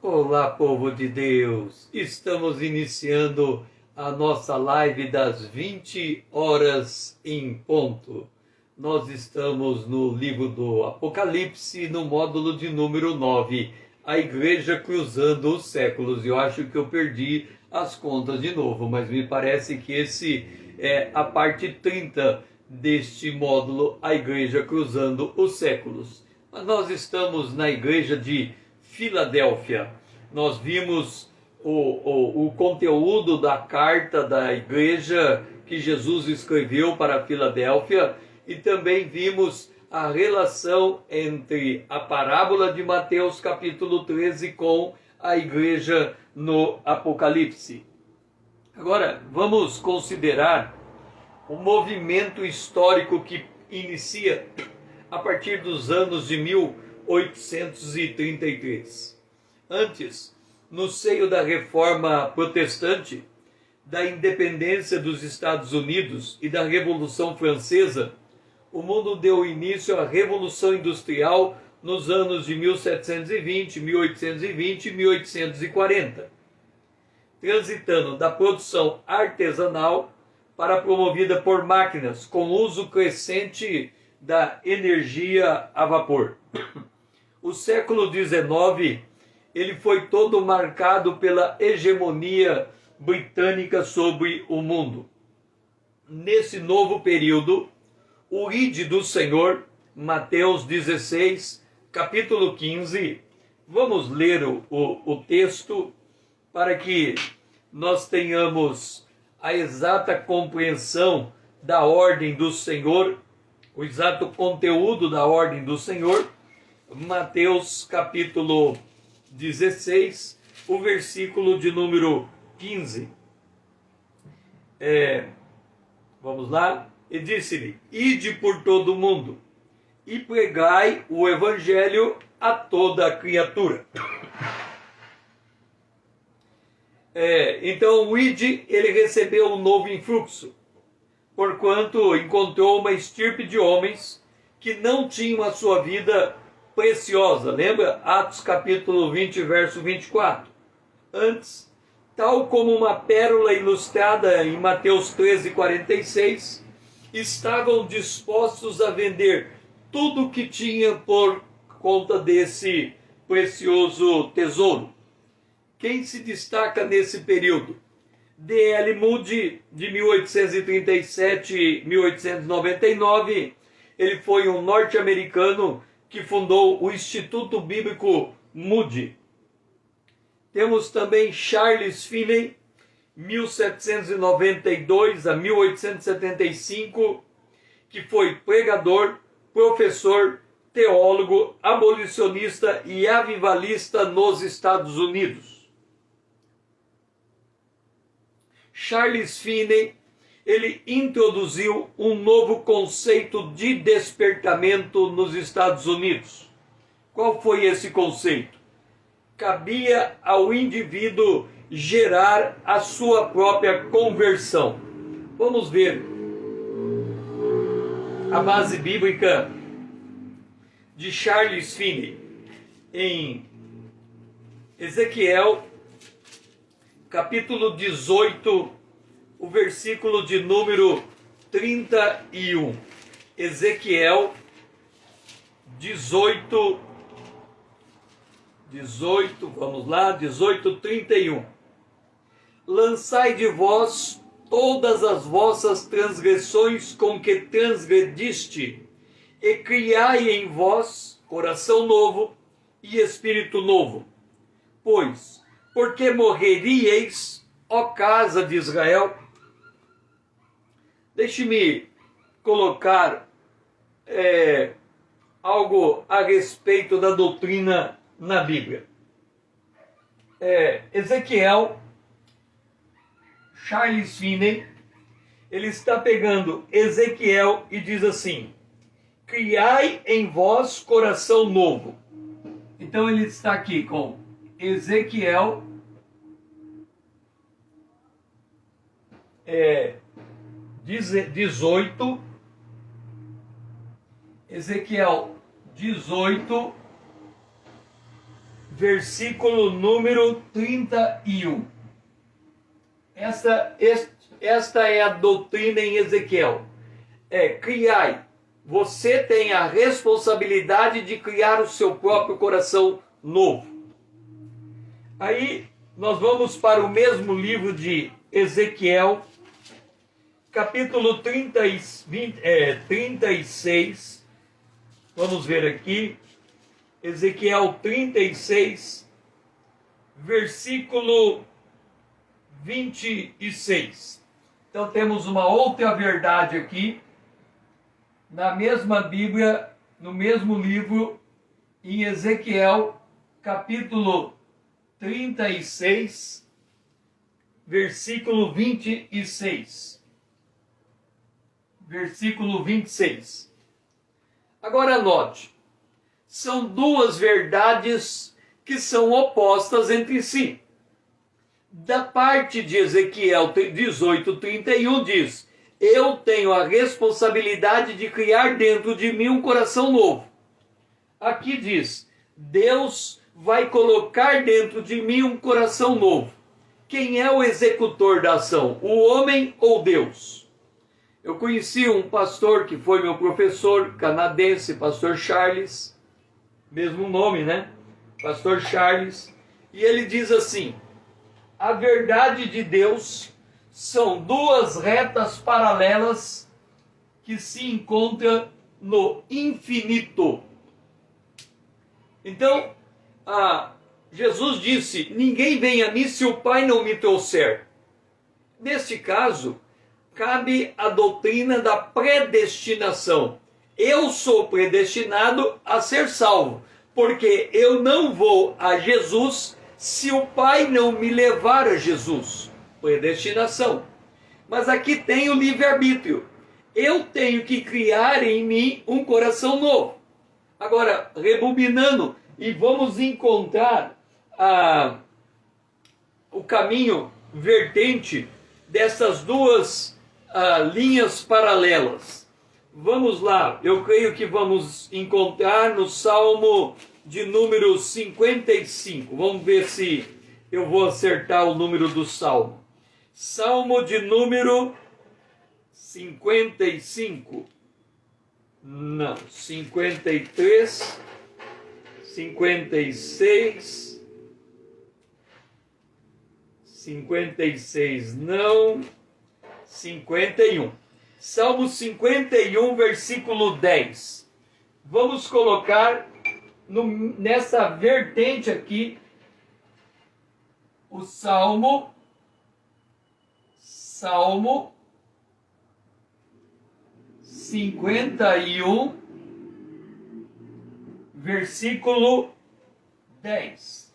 Olá, povo de Deus! Estamos iniciando a nossa live das 20 horas em ponto. Nós estamos no livro do Apocalipse, no módulo de número 9, a Igreja Cruzando os Séculos. Eu acho que eu perdi as contas de novo, mas me parece que esse é a parte 30 deste módulo, a Igreja Cruzando os Séculos. Mas nós estamos na igreja de Filadélfia. Nós vimos o conteúdo da carta da igreja que Jesus escreveu para Filadélfia e também vimos a relação entre a parábola de Mateus capítulo 13 com a igreja no Apocalipse. Agora vamos considerar o movimento histórico que inicia a partir dos anos de 1833. Antes, no seio da Reforma Protestante, da independência dos Estados Unidos e da Revolução Francesa, o mundo deu início à Revolução Industrial nos anos de 1720, 1820 e 1840, transitando da produção artesanal para a promovida por máquinas, com uso crescente da energia a vapor. O século XIX ele foi todo marcado pela hegemonia britânica sobre o mundo. Nesse novo período, o Ide do Senhor, Mateus 16, capítulo 15, vamos ler o texto para que nós tenhamos a exata compreensão da ordem do Senhor, o exato conteúdo da ordem do Senhor. Mateus capítulo 16, o versículo de número 15. Vamos lá? E disse-lhe: ide por todo o mundo e pregai o evangelho a toda a criatura. Então o ide, ele recebeu um novo influxo, porquanto encontrou uma estirpe de homens que não tinham a sua vida preciosa. Lembra? Atos capítulo 20, verso 24. Antes, tal como uma pérola ilustrada em Mateus 13, 46, estavam dispostos a vender tudo o que tinha por conta desse precioso tesouro. Quem se destaca nesse período? D.L. Moody, de 1837 a 1899, ele foi um norte-americano que fundou o Instituto Bíblico Moody. Temos também Charles Finney, 1792 a 1875, que foi pregador, professor, teólogo, abolicionista e avivalista nos Estados Unidos. Charles Finney, ele introduziu um novo conceito de despertamento nos Estados Unidos. Qual foi esse conceito? Cabia ao indivíduo gerar a sua própria conversão. Vamos ver a base bíblica de Charles Finney em Ezequiel capítulo 18, o versículo de número 31. Ezequiel 18, vamos lá, 18:31. Lançai de vós todas as vossas transgressões com que transgrediste, e criai em vós coração novo e espírito novo. Pois, porque morreríeis, ó casa de Israel? Deixe-me colocar algo a respeito da doutrina na Bíblia. Ezequiel, Charles Finney, ele está pegando Ezequiel e diz assim: criai em vós coração novo. Então ele está aqui com Ezequiel 18, Ezequiel 18, versículo número 31. Esta é a doutrina em Ezequiel. Criai. Você tem a responsabilidade de criar o seu próprio coração novo. Aí nós vamos para o mesmo livro de Ezequiel, capítulo 36. Vamos ver aqui. Ezequiel 36, versículo 26. Então temos uma outra verdade aqui, na mesma Bíblia, no mesmo livro, em Ezequiel, capítulo 36, versículo 26. Versículo 26. Agora note, são duas verdades que são opostas entre si. Da parte de Ezequiel 18:31 diz: eu tenho a responsabilidade de criar dentro de mim um coração novo. Aqui diz: Deus vai colocar dentro de mim um coração novo. Quem é o executor da ação? O homem ou Deus? Eu conheci um pastor que foi meu professor canadense, pastor Charles, mesmo nome, né? Pastor Charles, e ele diz assim: a verdade de Deus são duas retas paralelas que se encontram no infinito. Então, Jesus disse: ninguém vem a mim se o Pai não me trouxer. Neste caso, cabe a doutrina da predestinação. Eu sou predestinado a ser salvo, porque eu não vou a Jesus se o Pai não me levar a Jesus. Predestinação. Mas aqui tem o livre-arbítrio. Eu tenho que criar em mim um coração novo. Agora, rebobinando, e vamos encontrar o caminho vertente dessas duas linhas paralelas. Vamos lá, eu creio que vamos encontrar no Salmo de número 55. Vamos ver se eu vou acertar o número do Salmo. Salmo de número 55. Não, 53, 56, 56 não, 51. Salmo 51, versículo 10. Vamos colocar nessa vertente aqui o Salmo 51, versículo 10.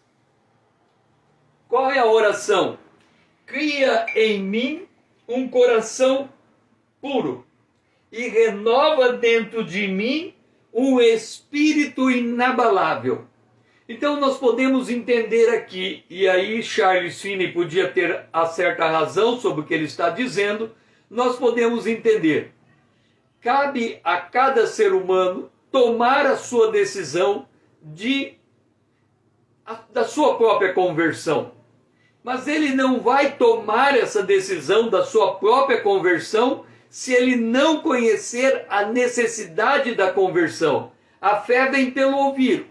Qual é a oração? Cria em mim um coração puro e renova dentro de mim um espírito inabalável. Então nós podemos entender aqui, e aí Charles Finney podia ter a certa razão sobre o que ele está dizendo, nós podemos entender. Cabe a cada ser humano tomar a sua decisão da sua própria conversão. Mas ele não vai tomar essa decisão da sua própria conversão se ele não conhecer a necessidade da conversão. A fé vem pelo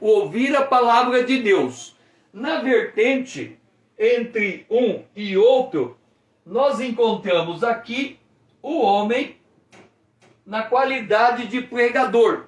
ouvir a palavra de Deus. Na vertente entre um e outro, nós encontramos aqui o homem na qualidade de pregador.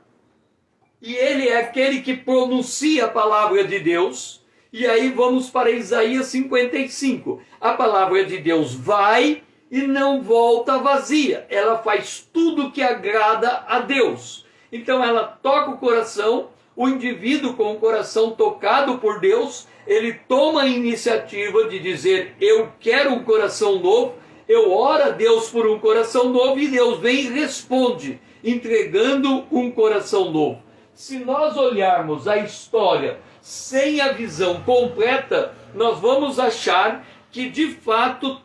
E ele é aquele que pronuncia a palavra de Deus. E aí vamos para Isaías 55. A palavra de Deus vai e não volta vazia. Ela faz tudo que agrada a Deus. Então ela toca o coração, o indivíduo com o coração tocado por Deus, ele toma a iniciativa de dizer: eu quero um coração novo, eu oro a Deus por um coração novo, e Deus vem e responde, entregando um coração novo. Se nós olharmos a história sem a visão completa, nós vamos achar que de fato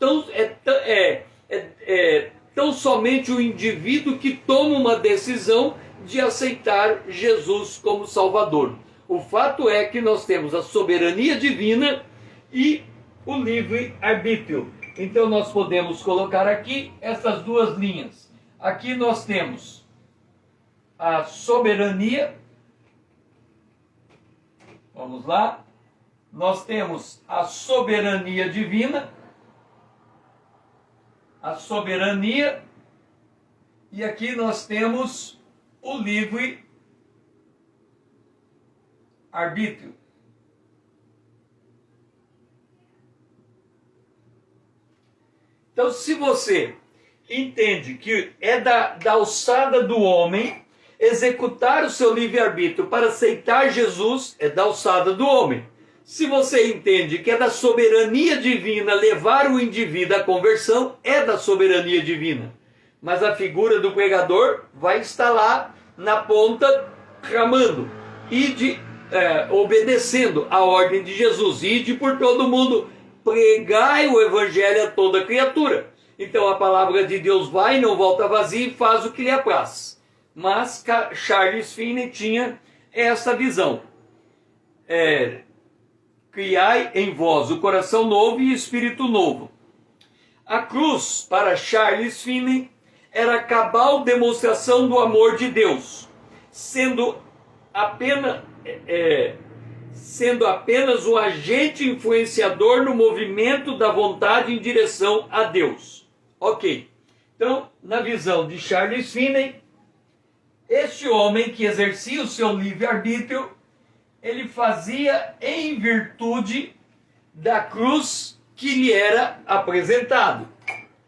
tão somente o indivíduo que toma uma decisão de aceitar Jesus como Salvador. O fato é que nós temos a soberania divina e o livre-arbítrio. Então nós podemos colocar aqui essas duas linhas. Aqui nós temos a soberania. Vamos lá. Nós temos a soberania divina. A soberania. E aqui nós temos o livre-arbítrio. Então, se você entende que é da alçada do homem executar o seu livre-arbítrio para aceitar Jesus, é da alçada do homem. Se você entende que é da soberania divina levar o indivíduo à conversão, é da soberania divina. Mas a figura do pregador vai estar lá na ponta, clamando, obedecendo a ordem de Jesus, ide por todo mundo, pregai o evangelho a toda criatura. Então a palavra de Deus vai, não volta vazia e faz o que lhe apraz. Mas Charles Finney tinha essa visão. Criai em vós o coração novo e espírito novo. A cruz, para Charles Finney, era a cabal demonstração do amor de Deus, sendo apenas um agente influenciador no movimento da vontade em direção a Deus. Ok. Então, na visão de Charles Finney, este homem que exercia o seu livre-arbítrio, ele fazia em virtude da cruz que lhe era apresentado.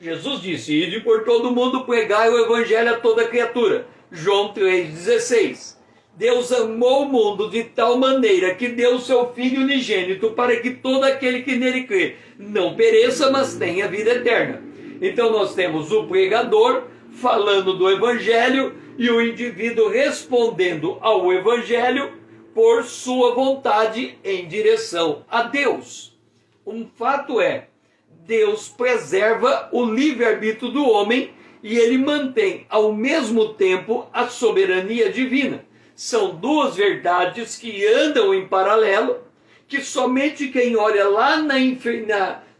Jesus disse, ide por todo mundo, pregai o evangelho a toda criatura. João 3,16. Deus amou o mundo de tal maneira que deu o seu Filho unigênito para que todo aquele que nele crê não pereça, mas tenha vida eterna. Então nós temos o pregador falando do evangelho e o indivíduo respondendo ao evangelho por sua vontade em direção a Deus. Um fato é, Deus preserva o livre-arbítrio do homem e ele mantém ao mesmo tempo a soberania divina. São duas verdades que andam em paralelo, que somente quem olha lá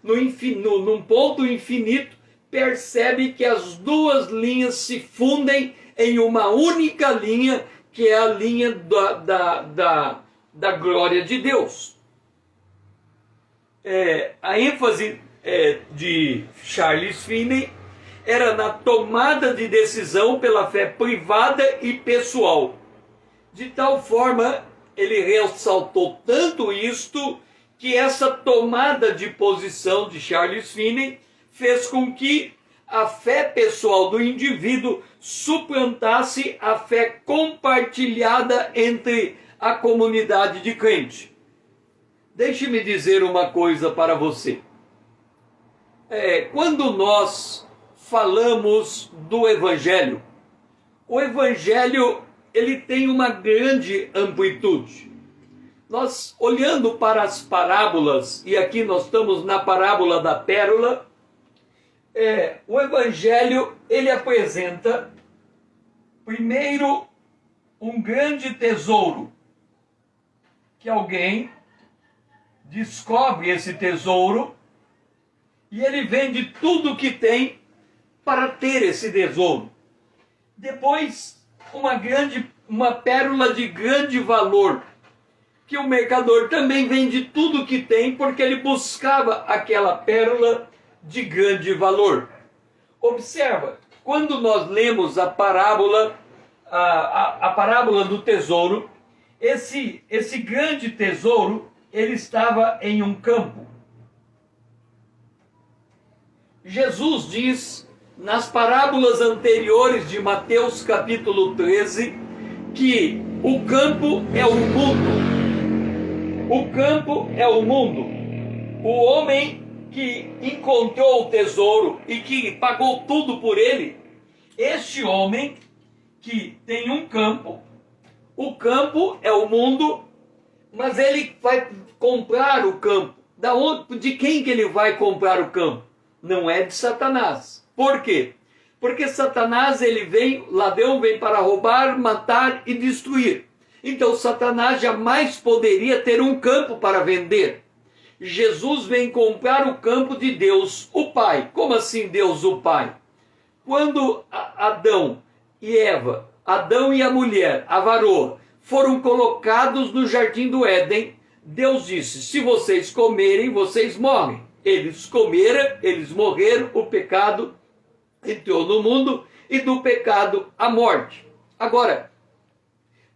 num ponto infinito percebe que as duas linhas se fundem em uma única linha, que é a linha da glória de Deus. A ênfase de Charles Finney era na tomada de decisão pela fé privada e pessoal. De tal forma, ele ressaltou tanto isto, que essa tomada de posição de Charles Finney fez com que a fé pessoal do indivíduo suplantasse a fé compartilhada entre a comunidade de crente. Deixe-me dizer uma coisa para você. Quando nós falamos do Evangelho, o Evangelho ele tem uma grande amplitude. Nós, olhando para as parábolas, e aqui nós estamos na parábola da pérola, o Evangelho ele apresenta, primeiro, um grande tesouro, que alguém descobre esse tesouro, e ele vende tudo o que tem para ter esse tesouro. Depois, uma pérola de grande valor, que o mercador também vende tudo o que tem, porque ele buscava aquela pérola de grande valor. Observa, quando nós lemos a parábola, a parábola do tesouro, esse grande tesouro, ele estava em um campo. Jesus diz, nas parábolas anteriores de Mateus capítulo 13, que o campo é o mundo. O campo é o mundo. O homem que encontrou o tesouro e que pagou tudo por ele, este homem que tem um campo, o campo é o mundo, mas ele vai comprar o campo. De quem que ele vai comprar o campo? Não é de Satanás. Por quê? Porque Satanás, ladrão vem para roubar, matar e destruir. Então Satanás jamais poderia ter um campo para vender. Jesus vem comprar o campo de Deus, o Pai. Como assim Deus, o Pai? Quando Adão e Eva, Adão e a mulher, a varoa, foram colocados no jardim do Éden, Deus disse: se vocês comerem, vocês morrem. Eles comeram, eles morreram, o pecado entrou no mundo e do pecado a morte. Agora,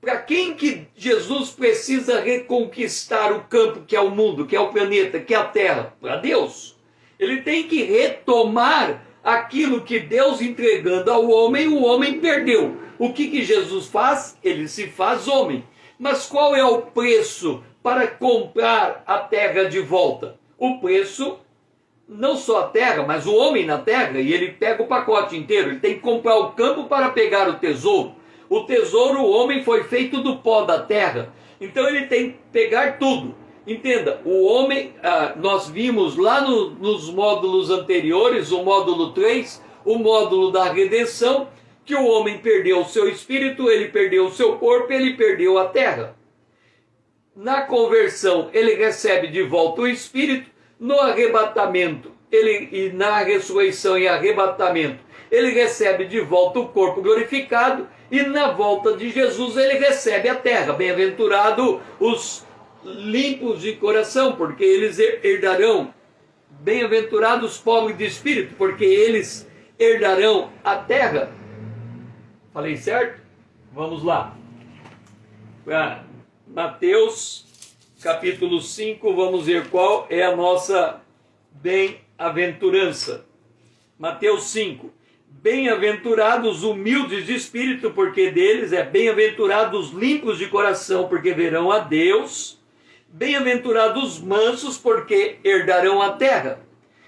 para quem que Jesus precisa reconquistar o campo que é o mundo, que é o planeta, que é a terra? Para Deus. Ele tem que retomar aquilo que Deus entregando ao homem, o homem perdeu. O que Jesus faz? Ele se faz homem. Mas qual é o preço para comprar a terra de volta? O preço, não só a terra, mas o homem na terra, e ele pega o pacote inteiro. Ele tem que comprar o campo para pegar o tesouro. O tesouro, o homem foi feito do pó da terra. Então ele tem que pegar tudo. Entenda, o homem, nós vimos lá nos módulos anteriores, o módulo 3, o módulo da redenção, que o homem perdeu o seu espírito, ele perdeu o seu corpo, ele perdeu a terra. Na conversão, ele recebe de volta o espírito. No arrebatamento, e na ressurreição e arrebatamento, ele recebe de volta o corpo glorificado. E na volta de Jesus, ele recebe a terra. Bem-aventurado os limpos de coração, porque eles herdarão. Bem-aventurados os pobres de espírito, porque eles herdarão a terra. Falei certo? Vamos lá. Para Mateus, capítulo 5, vamos ver qual é a nossa bem-aventurança. Mateus 5. Bem-aventurados humildes de espírito, porque deles é bem-aventurados limpos de coração, porque verão a Deus. Bem-aventurados mansos, porque herdarão a terra.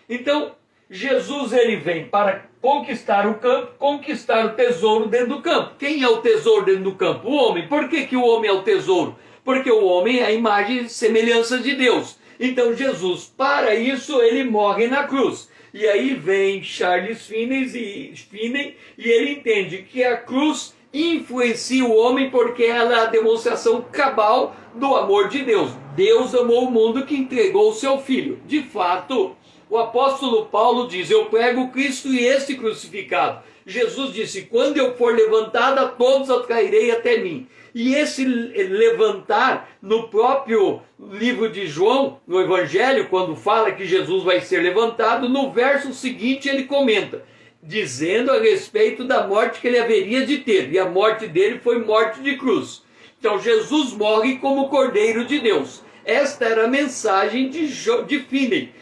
Então, Jesus ele vem para conquistar o campo, conquistar o tesouro dentro do campo. Quem é o tesouro dentro do campo? O homem. Por que o homem é o tesouro? Porque o homem é a imagem e semelhança de Deus. Então Jesus, para isso, ele morre na cruz. E aí vem Charles Finney e ele entende que a cruz influencia o homem porque ela é a demonstração cabal do amor de Deus. Deus amou o mundo que entregou o seu Filho. De fato, o apóstolo Paulo diz: eu prego Cristo e este crucificado. Jesus disse: quando eu for levantado, a todos atrairei até mim. E esse levantar, no próprio livro de João, no Evangelho, quando fala que Jesus vai ser levantado, no verso seguinte ele comenta, dizendo a respeito da morte que ele haveria de ter. E a morte dele foi morte de cruz. Então Jesus morre como Cordeiro de Deus. Esta era a mensagem de Finney.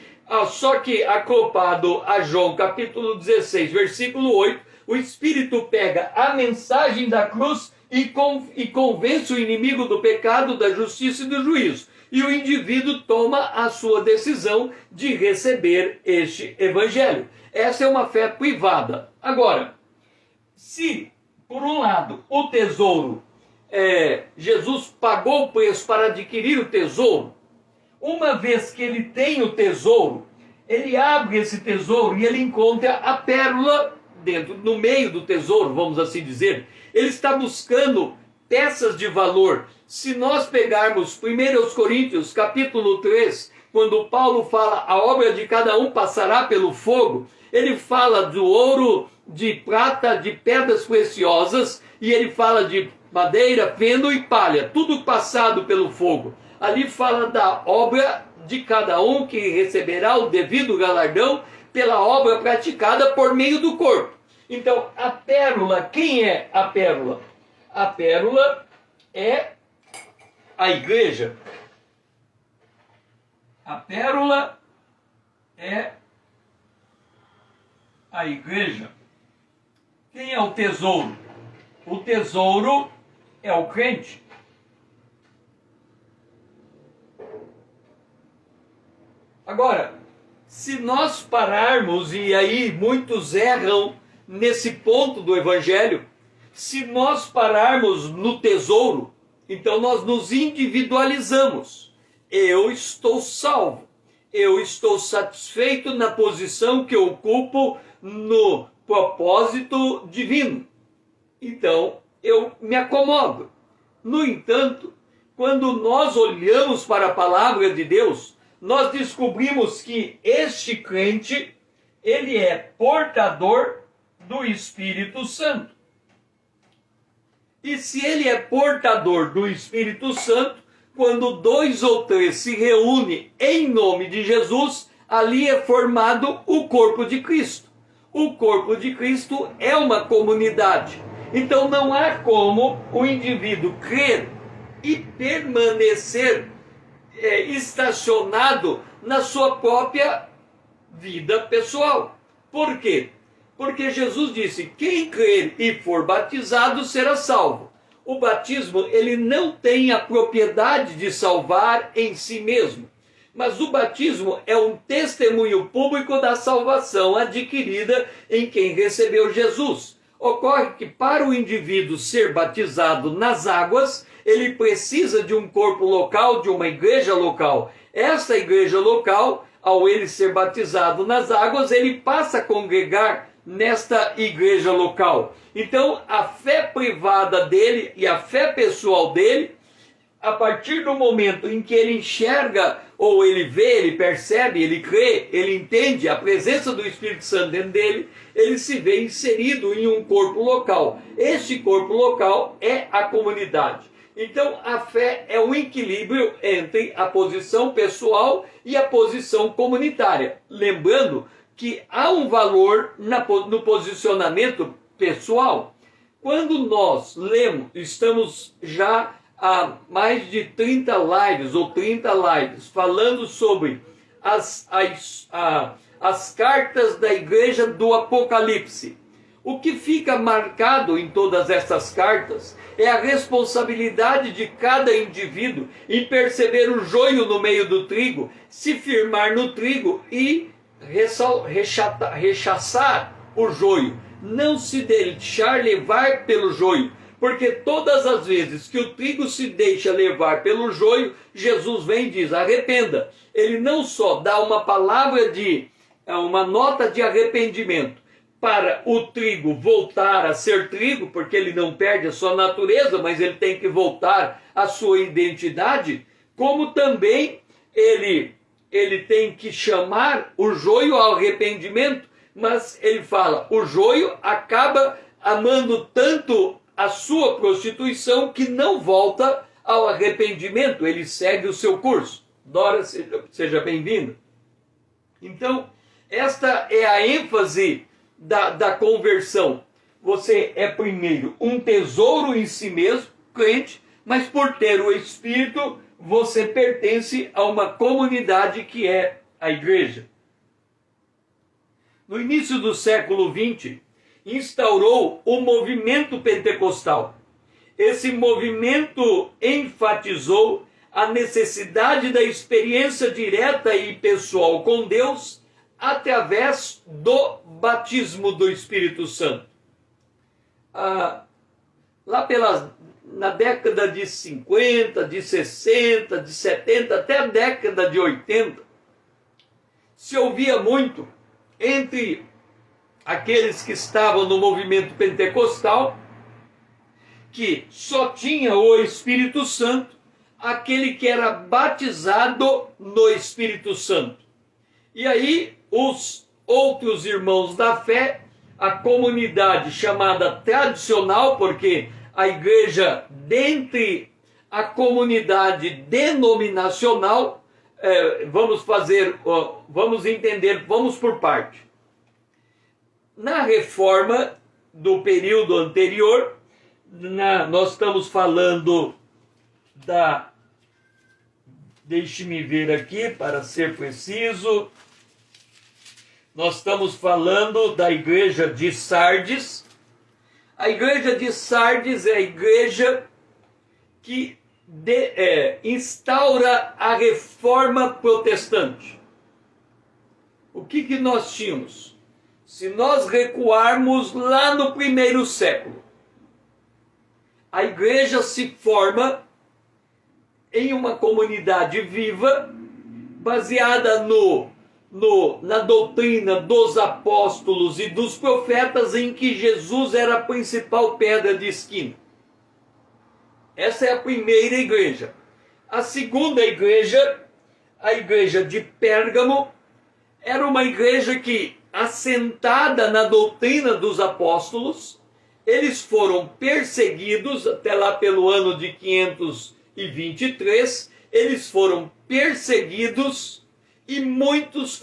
Só que acoplado a João capítulo 16, versículo 8, o Espírito pega a mensagem da cruz e convence o inimigo do pecado, da justiça e do juízo. E o indivíduo toma a sua decisão de receber este evangelho. Essa é uma fé privada. Agora, se, por um lado, o tesouro, Jesus pagou o preço para adquirir o tesouro, uma vez que ele tem o tesouro, ele abre esse tesouro e ele encontra a pérola no meio do tesouro, vamos assim dizer. Ele está buscando peças de valor. Se nós pegarmos 1 Coríntios, capítulo 3, quando Paulo fala a obra de cada um passará pelo fogo, ele fala do ouro, de prata, de pedras preciosas, e ele fala de madeira, feno e palha, tudo passado pelo fogo. Ali fala da obra de cada um que receberá o devido galardão pela obra praticada por meio do corpo. Então, a pérola, quem é a pérola? A pérola é a igreja. A pérola é a igreja. Quem é o tesouro? O tesouro é o crente. Agora, se nós pararmos, e aí muitos erram nesse ponto do evangelho, se nós pararmos no tesouro, então nós nos individualizamos. Eu estou salvo. Eu estou satisfeito na posição que eu ocupo no propósito divino. Então, eu me acomodo. No entanto, quando nós olhamos para a palavra de Deus, nós descobrimos que este crente, ele é portador do Espírito Santo. E se ele é portador do Espírito Santo, quando 2 ou 3 se reúnem em nome de Jesus, ali é formado o corpo de Cristo. O corpo de Cristo é uma comunidade. Então não há como o indivíduo crer e permanecer estacionado na sua própria vida pessoal. Por quê? Porque Jesus disse: quem crer e for batizado será salvo. O batismo, ele não tem a propriedade de salvar em si mesmo, mas o batismo é um testemunho público da salvação adquirida em quem recebeu Jesus. Ocorre que para o indivíduo ser batizado nas águas, ele precisa de um corpo local, de uma igreja local. Essa igreja local, ao ele ser batizado nas águas, ele passa a congregar nesta igreja local. Então, a fé privada dele e a fé pessoal dele, a partir do momento em que ele enxerga, ou ele vê, ele percebe, ele crê, ele entende a presença do Espírito Santo dentro dele, ele se vê inserido em um corpo local. Este corpo local é a comunidade. Então, a fé é um equilíbrio entre a posição pessoal e a posição comunitária. Lembrando que há um valor no posicionamento pessoal. Quando nós lemos, estamos já há mais de 30 lives ou 30 lives falando sobre as cartas da igreja do Apocalipse. O que fica marcado em todas essas cartas é a responsabilidade de cada indivíduo em perceber o joio no meio do trigo, se firmar no trigo e rechaçar o joio, não se deixar levar pelo joio, porque todas as vezes que o trigo se deixa levar pelo joio, Jesus vem e diz: arrependa. Ele não só dá uma palavra uma nota de arrependimento para o trigo voltar a ser trigo, porque ele não perde a sua natureza, mas ele tem que voltar à sua identidade, como também ele tem que chamar o joio ao arrependimento, mas ele fala: o joio acaba amando tanto a sua prostituição que não volta ao arrependimento, ele segue o seu curso. Dora, seja bem-vindo. Então, esta é a ênfase da conversão. Você é primeiro um tesouro em si mesmo, crente, mas por ter o Espírito, você pertence a uma comunidade que é a igreja. No início do século XX, instaurou o movimento pentecostal. Esse movimento enfatizou a necessidade da experiência direta e pessoal com Deus através do batismo do Espírito Santo. Na década de 50, de 60, de 70, até a década de 80, se ouvia muito entre aqueles que estavam no movimento pentecostal que só tinha o Espírito Santo aquele que era batizado no Espírito Santo. E aí os outros irmãos da fé, a comunidade chamada tradicional, porque a igreja dentre a comunidade denominacional, vamos entender, vamos por parte. Na reforma do período anterior, nós estamos falando deixe-me ver aqui para ser preciso, nós estamos falando da igreja de Sardes. A igreja de Sardes é a igreja que instaura a reforma protestante. O que nós tínhamos? Se nós recuarmos lá no primeiro século, a igreja se forma em uma comunidade viva, baseada na doutrina dos apóstolos e dos profetas, em que Jesus era a principal pedra de esquina. Essa é a primeira igreja. A segunda igreja, a igreja de Pérgamo, era uma igreja que, assentada na doutrina dos apóstolos, eles foram perseguidos até lá pelo ano de 523, eles foram perseguidos e muitos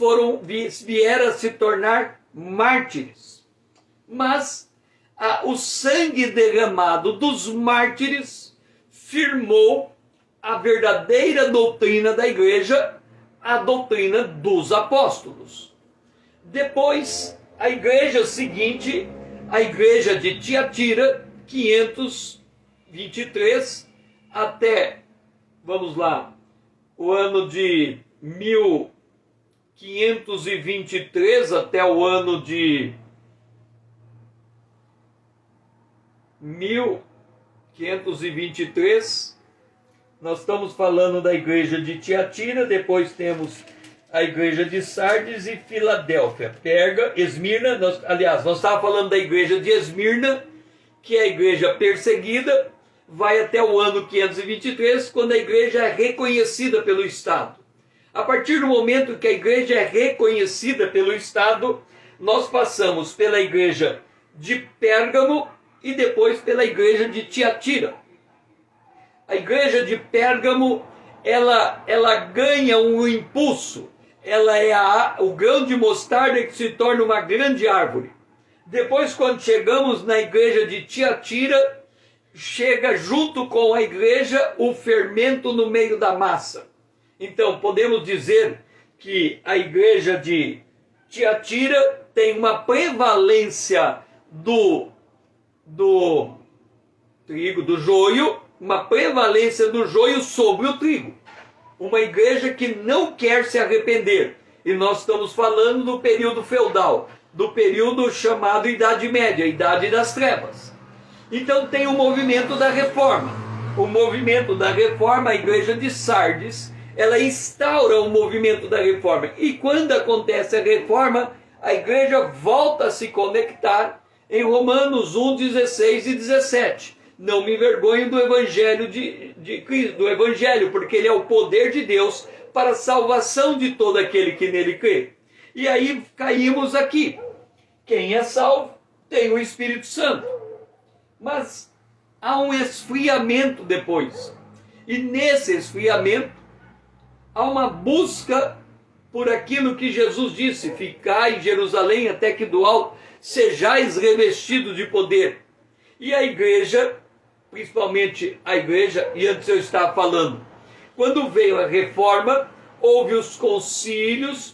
vieram a se tornar mártires. Mas o sangue derramado dos mártires firmou a verdadeira doutrina da igreja, a doutrina dos apóstolos. Depois, a igreja seguinte, a igreja de Tiatira, 523 até, vamos lá, o ano de 1523 até o ano de 1523, nós estamos falando da igreja de Tiatira, depois temos a igreja de Sardes e Filadélfia, Esmirna, nós estávamos falando da igreja de Esmirna, que é a igreja perseguida, vai até o ano 523, quando a igreja é reconhecida pelo Estado. A partir do momento que a igreja é reconhecida pelo Estado, nós passamos pela igreja de Pérgamo e depois pela igreja de Tiatira. A igreja de Pérgamo, ela ganha um impulso, ela é o grão de mostarda que se torna uma grande árvore. Depois, quando chegamos na igreja de Tiatira, chega junto com a igreja o fermento no meio da massa. Então, podemos dizer que a igreja de Tiatira tem uma prevalência do trigo, do joio, uma prevalência do joio sobre o trigo. Uma igreja que não quer se arrepender. E nós estamos falando do período feudal, do período chamado Idade Média, Idade das Trevas. Então tem o movimento da reforma. O movimento da reforma, a igreja de Sardes, ela instaura o movimento da reforma. E quando acontece a reforma, a igreja volta a se conectar em Romanos 1, 16 e 17. Não me envergonho do evangelho de Cristo, do evangelho, porque ele é o poder de Deus para a salvação de todo aquele que nele crê. E aí caímos aqui. Quem é salvo tem o Espírito Santo. Mas há um esfriamento depois. E nesse esfriamento, há uma busca por aquilo que Jesus disse: ficai em Jerusalém até que do alto sejais revestidos de poder. E a igreja, principalmente a igreja, e antes eu estava falando, quando veio a reforma, houve os concílios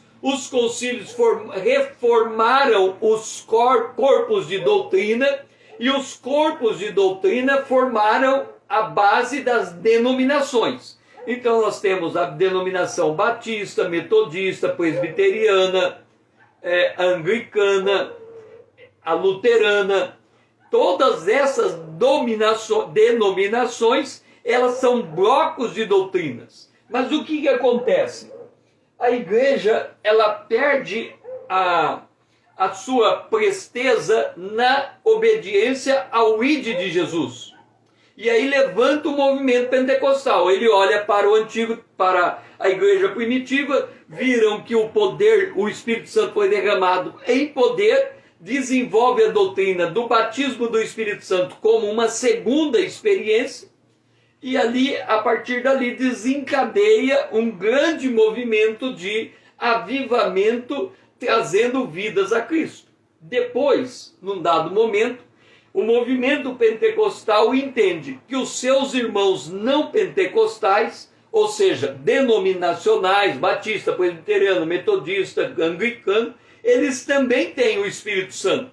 reformaram os corpos de doutrina, e os corpos de doutrina formaram a base das denominações. Então nós temos a denominação batista, metodista, presbiteriana, anglicana, a luterana. Todas essas denominações, elas são blocos de doutrinas. Mas o que acontece? A igreja, ela perde a sua presteza na obediência ao ID de Jesus. E aí levanta o movimento pentecostal. Ele olha para a igreja primitiva, viram que o poder, o Espírito Santo foi derramado em poder, desenvolve a doutrina do batismo do Espírito Santo como uma segunda experiência, e ali, a partir dali, desencadeia um grande movimento de avivamento, trazendo vidas a Cristo. Depois, num dado momento, o movimento pentecostal entende que os seus irmãos não pentecostais, ou seja, denominacionais, batista, presbiteriano, metodista, anglicano, eles também têm o Espírito Santo.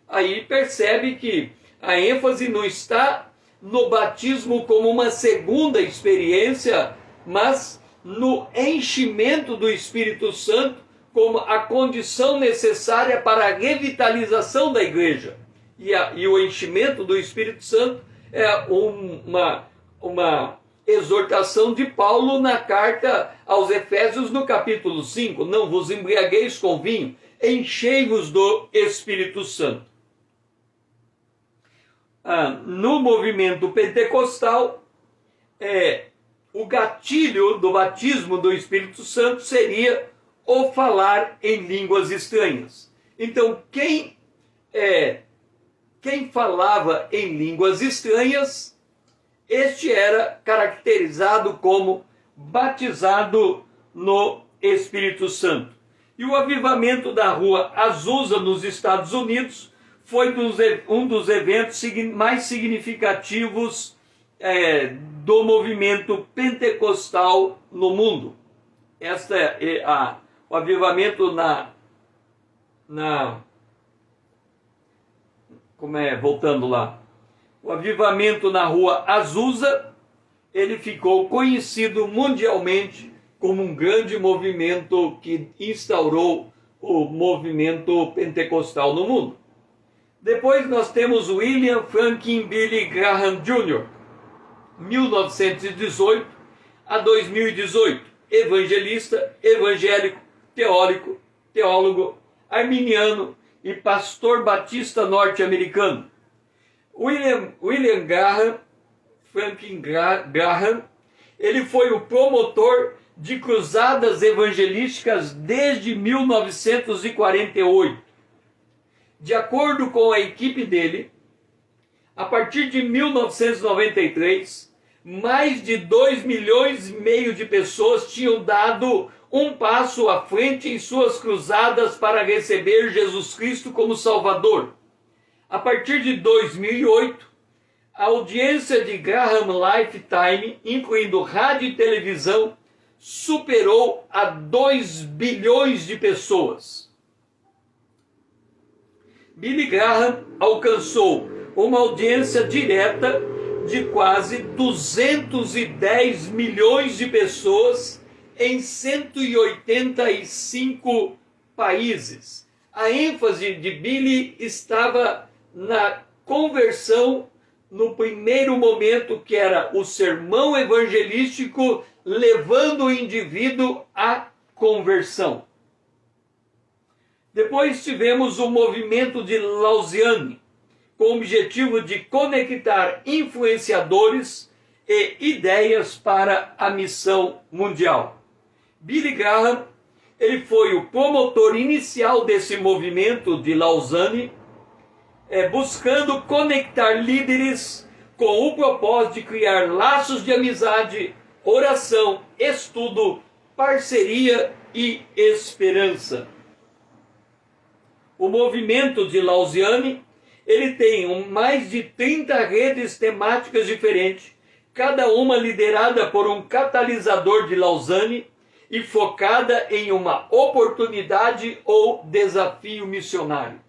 Aí percebe que a ênfase não está no batismo como uma segunda experiência, mas no enchimento do Espírito Santo como a condição necessária para a revitalização da igreja. E o enchimento do Espírito Santo é uma exortação de Paulo na carta aos Efésios, no capítulo 5. Não vos embriagueis com vinho, enchei-vos do Espírito Santo. No movimento pentecostal, o gatilho do batismo do Espírito Santo seria o falar em línguas estranhas. Então, quem falava em línguas estranhas, este era caracterizado como batizado no Espírito Santo. E o avivamento da Rua Azusa, nos Estados Unidos, foi um dos eventos mais significativos do movimento pentecostal no mundo. O avivamento voltando lá. O avivamento na Rua Azusa, ele ficou conhecido mundialmente como um grande movimento que instaurou o movimento pentecostal no mundo. Depois nós temos William Franklin Billy Graham Jr., 1918 a 2018, evangelista, evangélico, teólogo, arminiano e pastor batista norte-americano. William Graham, Franklin Graham, ele foi o promotor de cruzadas evangelísticas desde 1948. De acordo com a equipe dele, a partir de 1993, mais de 2,5 milhões de pessoas tinham dado um passo à frente em suas cruzadas para receber Jesus Cristo como Salvador. A partir de 2008, a audiência de Graham Lifetime, incluindo rádio e televisão, superou a 2 bilhões de pessoas. Billy Graham alcançou uma audiência direta de quase 210 milhões de pessoas em 185 países. A ênfase de Billy estava na conversão no primeiro momento, que era o sermão evangelístico levando o indivíduo à conversão. Depois tivemos o movimento de Lausanne, com o objetivo de conectar influenciadores e ideias para a missão mundial. Billy Graham, ele foi o promotor inicial desse movimento de Lausanne, buscando conectar líderes com o propósito de criar laços de amizade, oração, estudo, parceria e esperança. O movimento de Lausanne, ele tem mais de 30 redes temáticas diferentes, cada uma liderada por um catalisador de Lausanne e focada em uma oportunidade ou desafio missionário.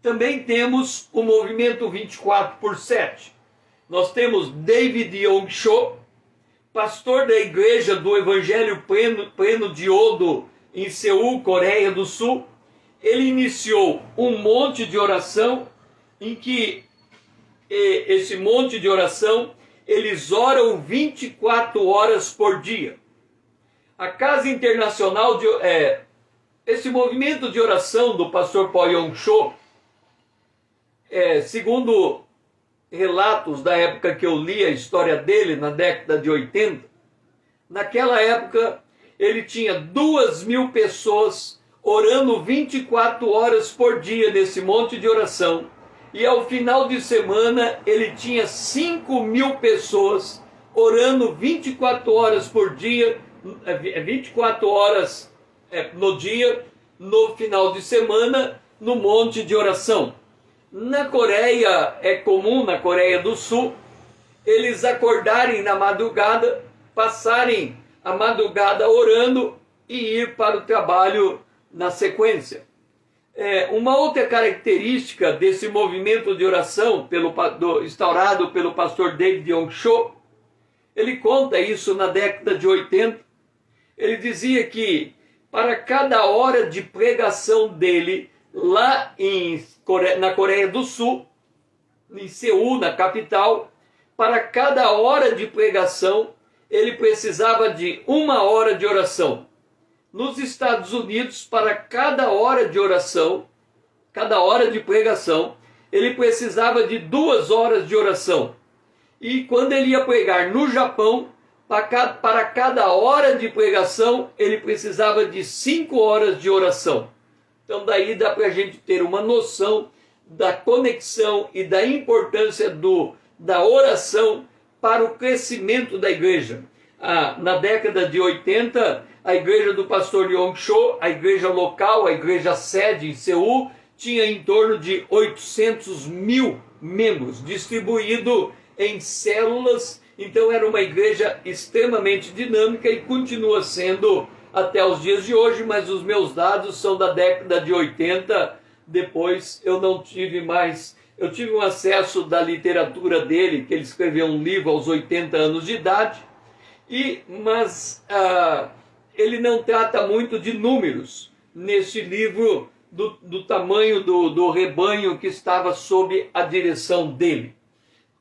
Também temos o movimento 24/7. Nós temos David Yong Cho, pastor da igreja do Evangelho Pleno de Odo em Seul, Coreia do Sul. Ele iniciou um monte de oração em que esse monte de oração eles oram 24 horas por dia. A Casa Internacional esse movimento de oração do pastor Paul Yong Cho, segundo relatos da época que eu li a história dele, na década de 80, naquela época ele tinha 2.000 pessoas orando 24 horas por dia nesse monte de oração. E ao final de semana ele tinha 5.000 pessoas orando 24 horas por dia, 24 horas no dia, no final de semana, no monte de oração. Na Coreia, é comum, na Coreia do Sul, eles acordarem na madrugada, passarem a madrugada orando e ir para o trabalho na sequência. Uma outra característica desse movimento de oração instaurado pelo pastor David Yong Cho, ele conta isso na década de 80, ele dizia que para cada hora de pregação dele lá na Coreia do Sul, em Seul, na capital, para cada hora de pregação, ele precisava de 1 hora de oração. Nos Estados Unidos, para cada hora de oração, cada hora de pregação, ele precisava de 2 horas de oração. E quando ele ia pregar no Japão, para cada hora de pregação, ele precisava de 5 horas de oração. Então daí dá para a gente ter uma noção da conexão e da importância da oração para o crescimento da igreja. Na década de 80, a igreja do pastor Yong-cho, a igreja local, a igreja sede em Seul, tinha em torno de 800 mil membros, distribuído em células. Então era uma igreja extremamente dinâmica e continua sendo até os dias de hoje, mas os meus dados são da década de 80, depois eu não tive mais. Eu tive um acesso da literatura dele, que ele escreveu um livro aos 80 anos de idade, mas ele não trata muito de números nesse livro do tamanho do rebanho que estava sob a direção dele.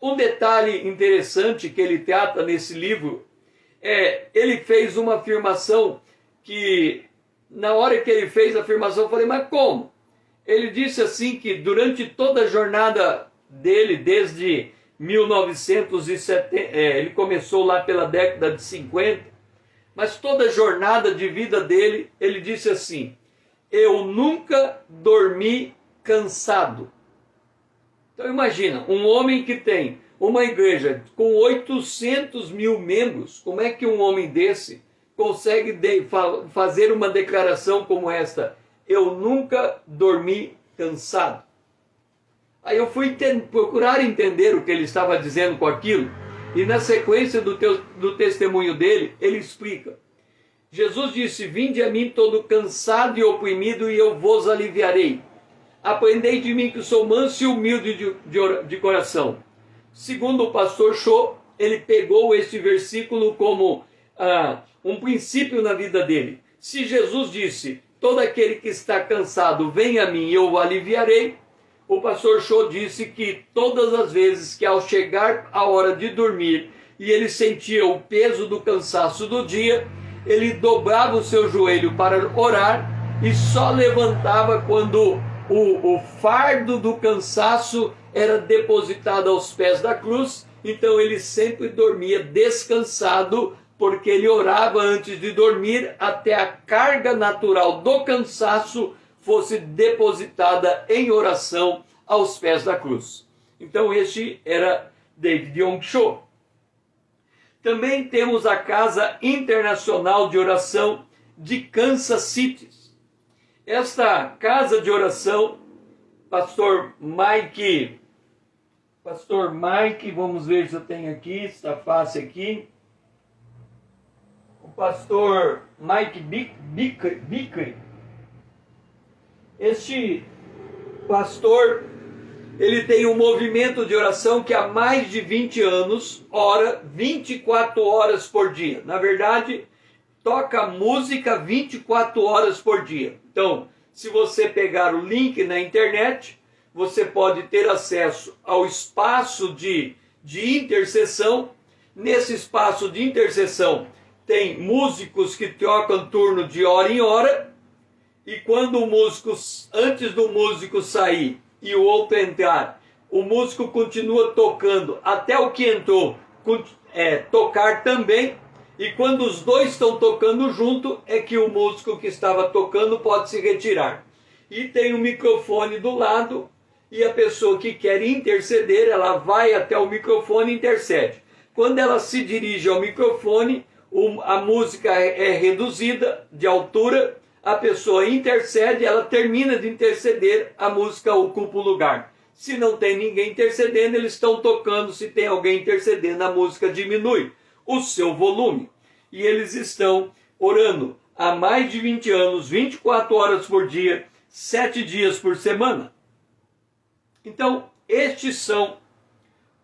Um detalhe interessante que ele trata nesse livro ele fez uma afirmação que, na hora que ele fez a afirmação, eu falei, mas como? Ele disse assim que durante toda a jornada dele, desde 1970, ele começou lá pela década de 50, mas toda a jornada de vida dele, ele disse assim, eu nunca dormi cansado. Então imagina, um homem que tem uma igreja com 800 mil membros, como é que um homem desse consegue fazer uma declaração como esta? Eu nunca dormi cansado. Aí eu fui procurar entender o que ele estava dizendo com aquilo, e na sequência do testemunho dele, ele explica. Jesus disse, vinde a mim todo cansado e oprimido, e eu vos aliviarei. Aprendei de mim que sou manso e humilde de coração. Segundo o pastor Cho, ele pegou este versículo como um princípio na vida dele. Se Jesus disse, todo aquele que está cansado, vem a mim e eu o aliviarei, o pastor Cho disse que todas as vezes que ao chegar a hora de dormir e ele sentia o peso do cansaço do dia, ele dobrava o seu joelho para orar e só levantava quando o fardo do cansaço era depositado aos pés da cruz. Então ele sempre dormia descansado, porque ele orava antes de dormir até a carga natural do cansaço fosse depositada em oração aos pés da cruz. Então este era David Yong-cho. Também temos a Casa Internacional de Oração de Kansas City. Esta casa de oração, Pastor Mike, vamos ver se eu tenho aqui, está fácil aqui. O pastor Mike Bickey. Este pastor, ele tem um movimento de oração que há mais de 20 anos ora 24 horas por dia. Na verdade, toca música 24 horas por dia. Então, se você pegar o link na internet, você pode ter acesso ao espaço de intercessão. Nesse espaço de intercessão, tem músicos que trocam turno de hora em hora, e quando antes do músico sair e o outro entrar, o músico continua tocando até o que entrou tocar também. E quando os dois estão tocando junto, é que o músico que estava tocando pode se retirar. E tem um microfone do lado, e a pessoa que quer interceder, ela vai até o microfone e intercede. Quando ela se dirige ao microfone, a música é reduzida de altura, a pessoa intercede, ela termina de interceder, a música ocupa o lugar. Se não tem ninguém intercedendo, eles estão tocando, se tem alguém intercedendo, a música diminui o seu volume. E eles estão orando há mais de 20 anos, 24 horas por dia, 7 dias por semana. Então, estes são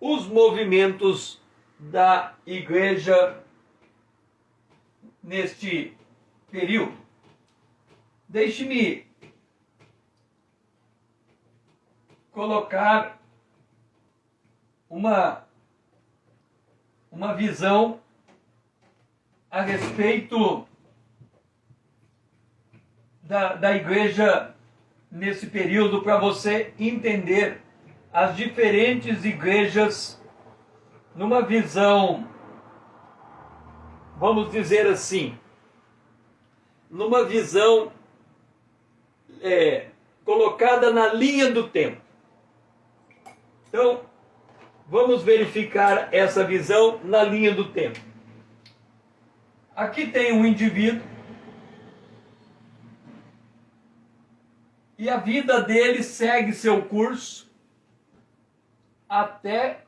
os movimentos da igreja neste período. Deixe-me colocar uma visão a respeito da igreja nesse período, para você entender as diferentes igrejas numa visão, vamos dizer assim, numa visão colocada na linha do tempo. Então, vamos verificar essa visão na linha do tempo. Aqui tem um indivíduo e a vida dele segue seu curso até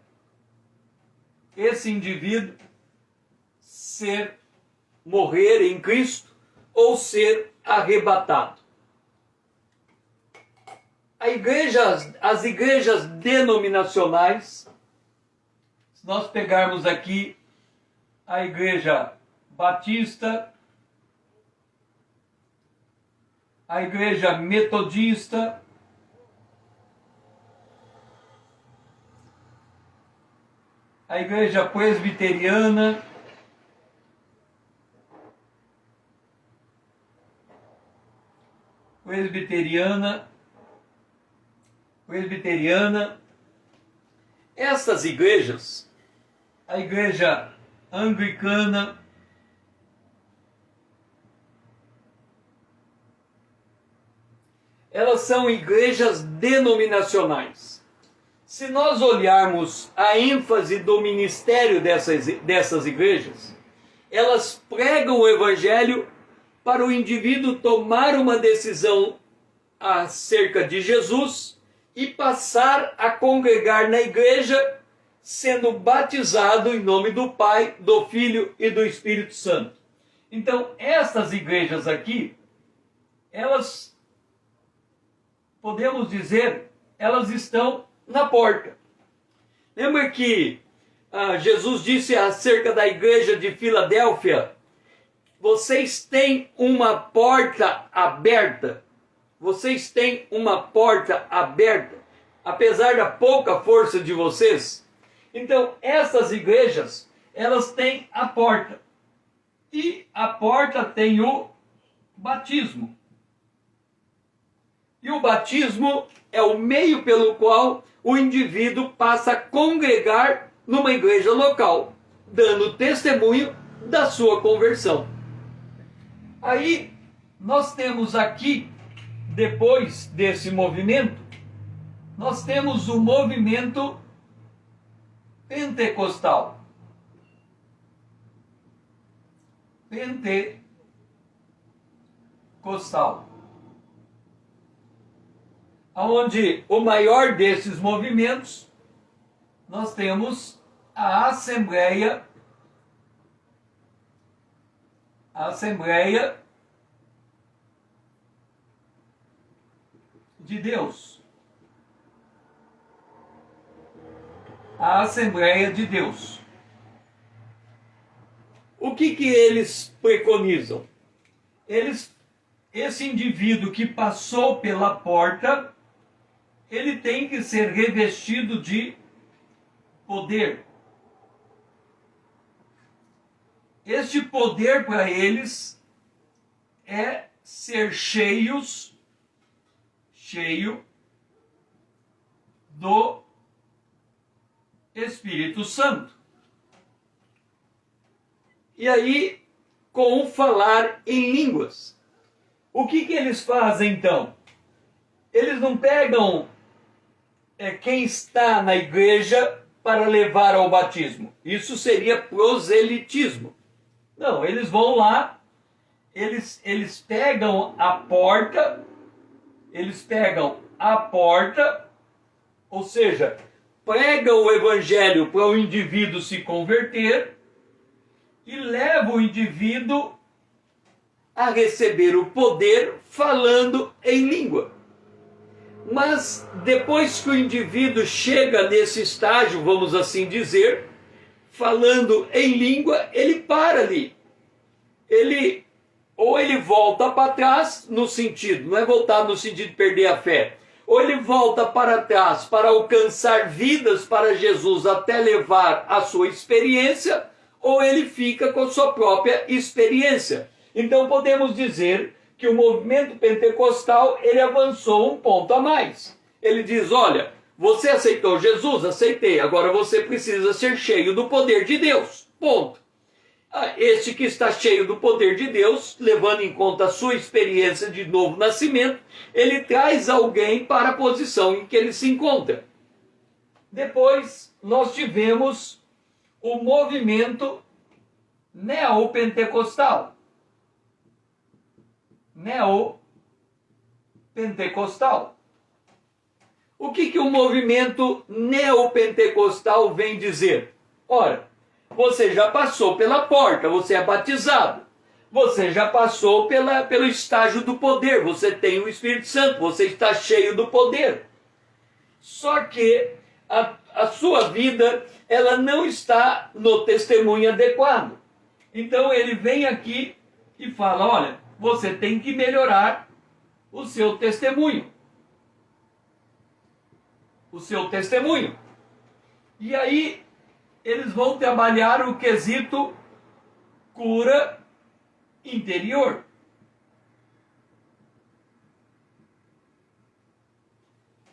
esse indivíduo morrer em Cristo ou ser arrebatado. As igrejas denominacionais, se nós pegarmos aqui a igreja batista, a igreja metodista, a igreja presbiteriana, essas igrejas, a igreja anglicana, elas são igrejas denominacionais. Se nós olharmos a ênfase do ministério dessas igrejas, elas pregam o evangelho para o indivíduo tomar uma decisão acerca de Jesus e passar a congregar na igreja, sendo batizado em nome do Pai, do Filho e do Espírito Santo. Então, essas igrejas aqui, elas, podemos dizer, elas estão na porta. Lembra que Jesus disse acerca da igreja de Filadélfia: vocês têm uma porta aberta. Vocês têm uma porta aberta, apesar da pouca força de vocês. Então, essas igrejas, elas têm a porta. E a porta tem o batismo. E o batismo é o meio pelo qual o indivíduo passa a congregar numa igreja local, dando testemunho da sua conversão. Aí, nós temos aqui, depois desse movimento, nós temos o movimento pentecostal. Onde o maior desses movimentos, nós temos a Assembleia de Deus. A Assembleia de Deus. O que eles preconizam? Esse indivíduo que passou pela porta, ele tem que ser revestido de poder. Este poder para eles é ser cheio do Espírito Santo. E aí, com falar em línguas. O que eles fazem então? Eles não pegam quem está na igreja para levar ao batismo. Isso seria proselitismo. Não, eles vão lá, eles pegam a porta, ou seja, pregam o evangelho para o indivíduo se converter e levam o indivíduo a receber o poder falando em língua. Mas depois que o indivíduo chega nesse estágio, vamos assim dizer, falando em língua, ele para ali. Ou ele volta para trás no sentido, não é voltar no sentido de perder a fé, ou ele volta para trás para alcançar vidas para Jesus até levar a sua experiência, ou ele fica com a sua própria experiência. Então podemos dizer que o movimento pentecostal, ele avançou um ponto a mais. Ele diz, olha, Você aceitou Jesus? Aceitei. Agora você precisa ser cheio do poder de Deus. Ponto. Este que está cheio do poder de Deus, levando em conta a sua experiência de novo nascimento, ele traz alguém para a posição em que ele se encontra. Depois nós tivemos o movimento neopentecostal. Neopentecostal. O que o movimento neopentecostal vem dizer? Ora, você já passou pela porta, você é batizado. Você já passou pelo estágio do poder, você tem o Espírito Santo, você está cheio do poder. Só que a sua vida, ela não está no testemunho adequado. Então ele vem aqui e fala, olha, você tem que melhorar o seu testemunho. O seu testemunho. E aí eles vão trabalhar o quesito cura interior.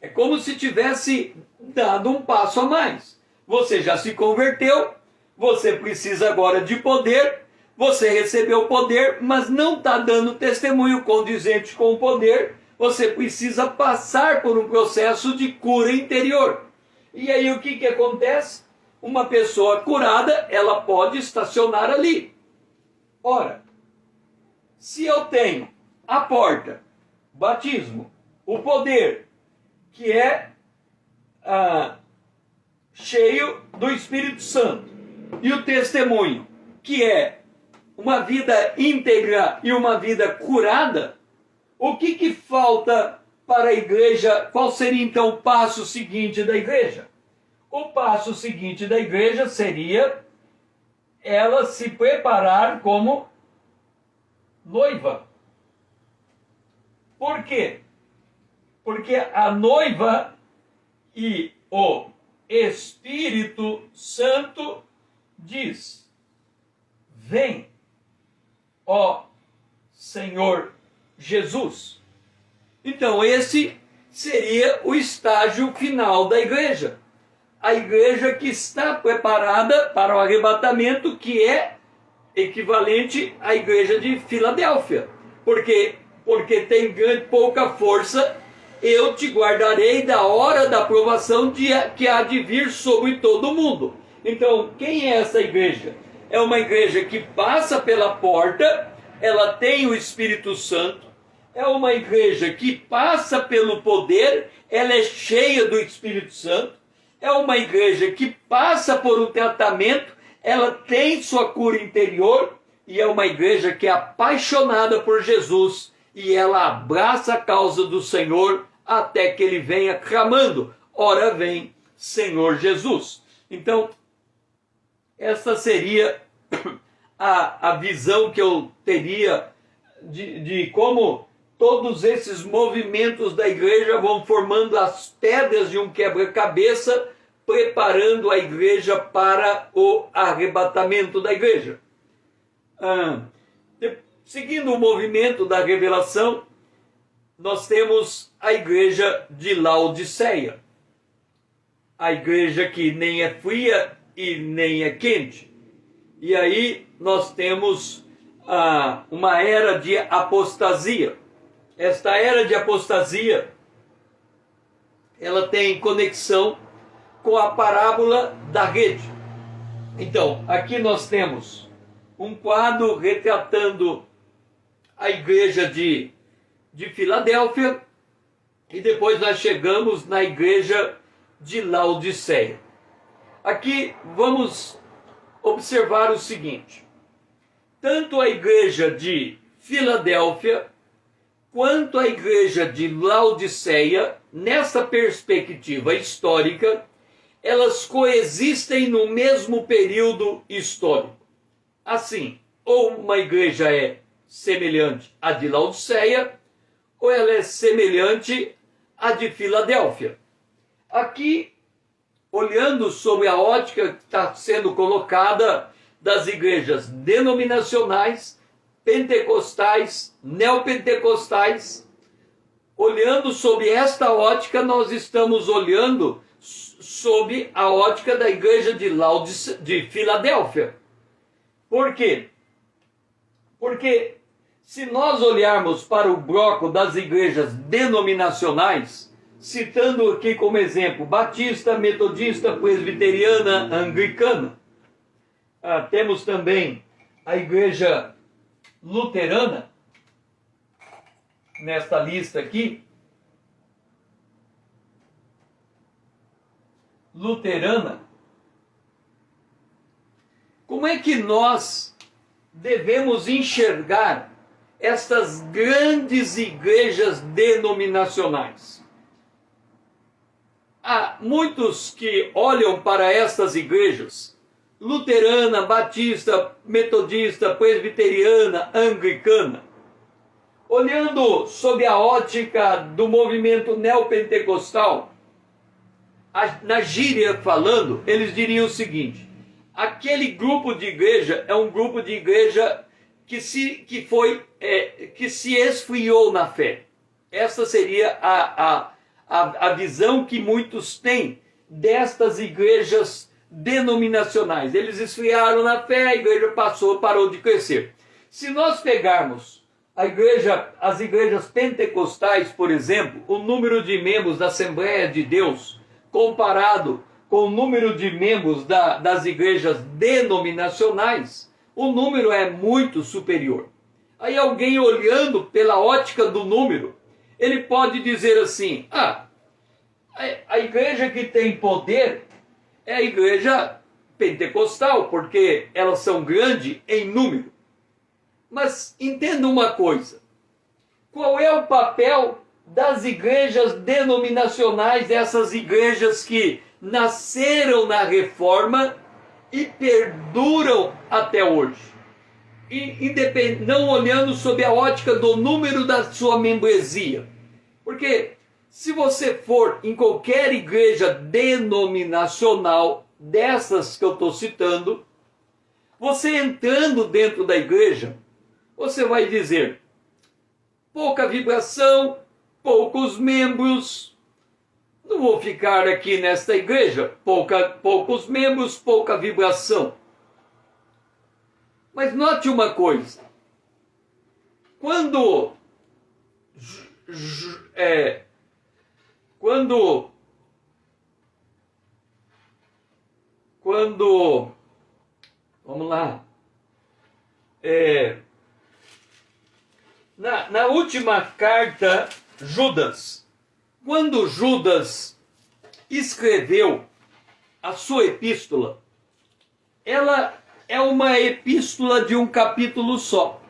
É como se tivesse dado um passo a mais. Você já se converteu, você precisa agora de poder, você recebeu poder, mas não está dando testemunho condizente com o poder, você precisa passar por um processo de cura interior. E aí o que acontece? Uma pessoa curada, ela pode estacionar ali. Ora, se eu tenho a porta, batismo, o poder, que é cheio do Espírito Santo, e o testemunho, que é uma vida íntegra e uma vida curada, o que falta para a igreja? Qual seria então o passo seguinte da igreja? O passo seguinte da igreja seria ela se preparar como noiva. Por quê? Porque a noiva e o Espírito Santo diz: vem, ó Senhor Jesus. Então esse seria o estágio final da igreja. A igreja que está preparada para o arrebatamento, que é equivalente à igreja de Filadélfia. Porque tem pouca força, eu te guardarei da hora da provação que há de vir sobre todo o mundo. Então, quem é essa igreja? É uma igreja que passa pela porta, ela tem o Espírito Santo, é uma igreja que passa pelo poder, ela é cheia do Espírito Santo, é uma igreja que passa por um tratamento, ela tem sua cura interior, e é uma igreja que é apaixonada por Jesus, e ela abraça a causa do Senhor até que ele venha clamando: ora vem, Senhor Jesus. Então, essa seria a visão que eu teria de como todos esses movimentos da igreja vão formando as pedras de um quebra-cabeça, preparando a igreja para o arrebatamento da igreja. Seguindo o movimento da revelação, nós temos a igreja de Laodiceia. A igreja que nem é fria e nem é quente. E aí nós temos uma era de apostasia. Esta era de apostasia, ela tem conexão com a parábola da rede. Então, aqui nós temos um quadro retratando a igreja de Filadélfia, e depois nós chegamos na igreja de Laodiceia. Aqui vamos observar o seguinte: tanto a igreja de Filadélfia quanto a igreja de Laodiceia, nessa perspectiva histórica, elas coexistem no mesmo período histórico. Assim, ou uma igreja é semelhante à de Laodiceia, ou ela é semelhante à de Filadélfia. Aqui, olhando sobre a ótica que está sendo colocada das igrejas denominacionais, pentecostais, neopentecostais, olhando sob esta ótica, nós estamos olhando sob a ótica da igreja de Filadélfia. Por quê? Porque se nós olharmos para o bloco das igrejas denominacionais, citando aqui como exemplo batista, metodista, presbiteriana, anglicana, temos também a igreja luterana, nesta lista aqui, luterana. Como é que nós devemos enxergar estas grandes igrejas denominacionais? Há muitos que olham para estas igrejas, luterana, batista, metodista, presbiteriana, anglicana, olhando sob a ótica do movimento neopentecostal, na gíria falando, eles diriam o seguinte: aquele grupo de igreja é um grupo de igreja que se esfriou na fé. Essa seria a visão que muitos têm destas igrejas denominacionais. Eles esfriaram na fé, a igreja parou de crescer. Se nós pegarmos as igrejas pentecostais, por exemplo, o número de membros da Assembleia de Deus, comparado com o número de membros das igrejas denominacionais, o número é muito superior. Aí alguém olhando pela ótica do número, ele pode dizer assim: a igreja que tem poder é a igreja pentecostal, porque elas são grandes em número. Mas entenda uma coisa: qual é o papel das igrejas denominacionais, dessas igrejas que nasceram na Reforma e perduram até hoje? Não olhando sob a ótica do número da sua membresia. Porque se você for em qualquer igreja denominacional, dessas que eu estou citando, você entrando dentro da igreja, você vai dizer: pouca vibração, poucos membros, não vou ficar aqui nesta igreja, poucos membros, pouca vibração. Mas note uma coisa: quando vamos lá, na última carta, Judas, quando Judas escreveu a sua epístola, ela é uma epístola de um capítulo só.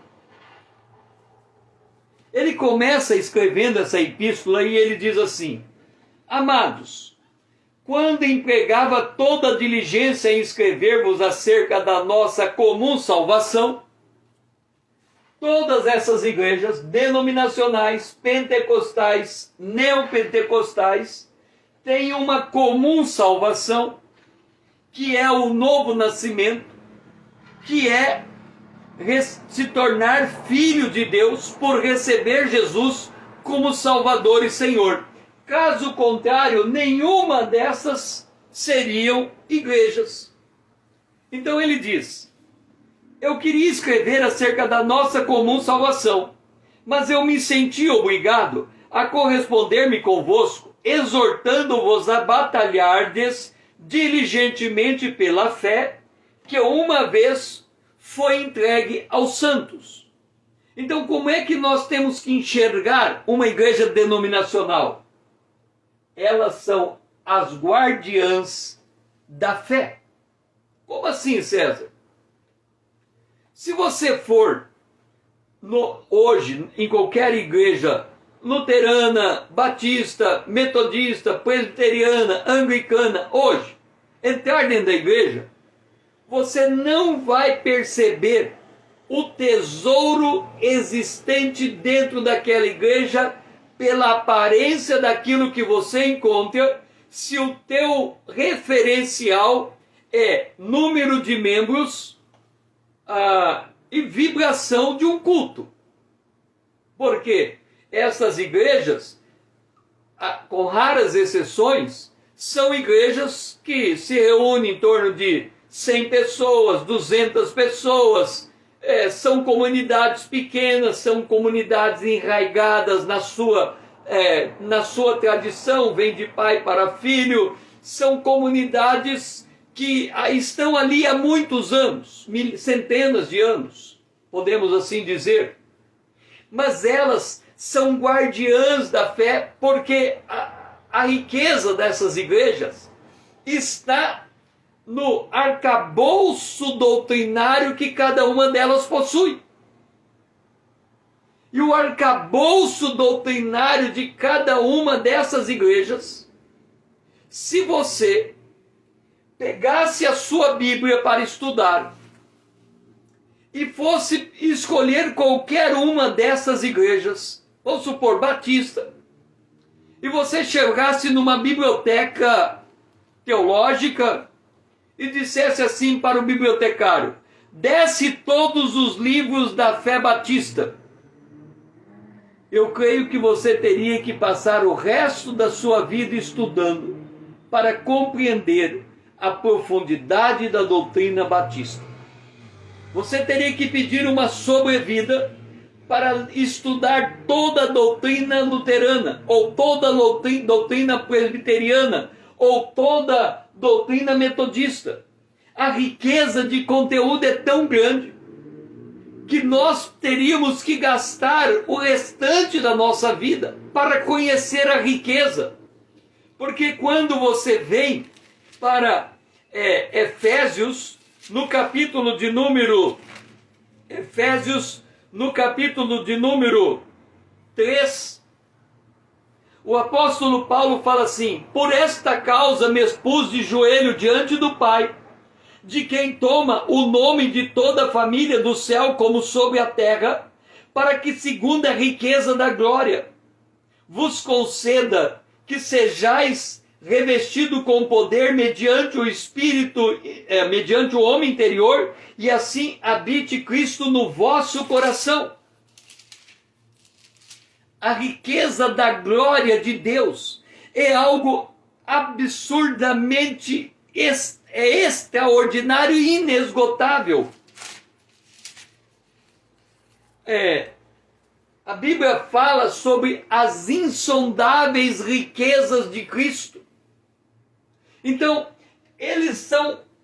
Ele começa escrevendo essa epístola e ele diz assim: amados, quando empregava toda a diligência em escrever-vos acerca da nossa comum salvação, todas essas igrejas denominacionais, pentecostais, neopentecostais, têm uma comum salvação, que é o novo nascimento, que é se tornar filho de Deus por receber Jesus como Salvador e Senhor. Caso contrário, nenhuma dessas seriam igrejas. Então ele diz: eu queria escrever acerca da nossa comum salvação, mas eu me senti obrigado a corresponder-me convosco, exortando-vos a batalhardes diligentemente pela fé que uma vez foi entregue aos santos. Então, como é que nós temos que enxergar uma igreja denominacional? Elas são as guardiãs da fé. Como assim, César? Se você for hoje em qualquer igreja luterana, batista, metodista, presbiteriana, anglicana, hoje, entrar dentro da igreja, você não vai perceber o tesouro existente dentro daquela igreja pela aparência daquilo que você encontra, se o teu referencial é número de membros e vibração de um culto. Porque essas igrejas, com raras exceções, são igrejas que se reúnem em torno de 100 pessoas, 200 pessoas, são comunidades pequenas, são comunidades enraigadas na sua tradição, vem de pai para filho, são comunidades que estão ali há muitos anos, centenas de anos, podemos assim dizer, mas elas são guardiãs da fé, porque a riqueza dessas igrejas está no arcabouço doutrinário que cada uma delas possui. E o arcabouço doutrinário de cada uma dessas igrejas, se você pegasse a sua Bíblia para estudar e fosse escolher qualquer uma dessas igrejas, vamos supor Batista, e você chegasse numa biblioteca teológica e dissesse assim para o bibliotecário: desce todos os livros da fé batista, eu creio que você teria que passar o resto da sua vida estudando para compreender a profundidade da doutrina batista. Você teria que pedir uma sobrevida para estudar toda a doutrina luterana, ou toda a doutrina presbiteriana, ou toda a doutrina metodista. A riqueza de conteúdo é tão grande que nós teríamos que gastar o restante da nossa vida para conhecer a riqueza. Porque quando você vem para Efésios, no capítulo de número 3, o apóstolo Paulo fala assim: por esta causa me expus de joelho diante do Pai, de quem toma o nome de toda a família do céu como sobre a terra, para que, segundo a riqueza da glória, vos conceda que sejais revestido com poder mediante o Espírito, mediante o homem interior, e assim habite Cristo no vosso coração. A riqueza da glória de Deus é algo absurdamente extraordinário e inesgotável. A Bíblia fala sobre as insondáveis riquezas de Cristo. Então,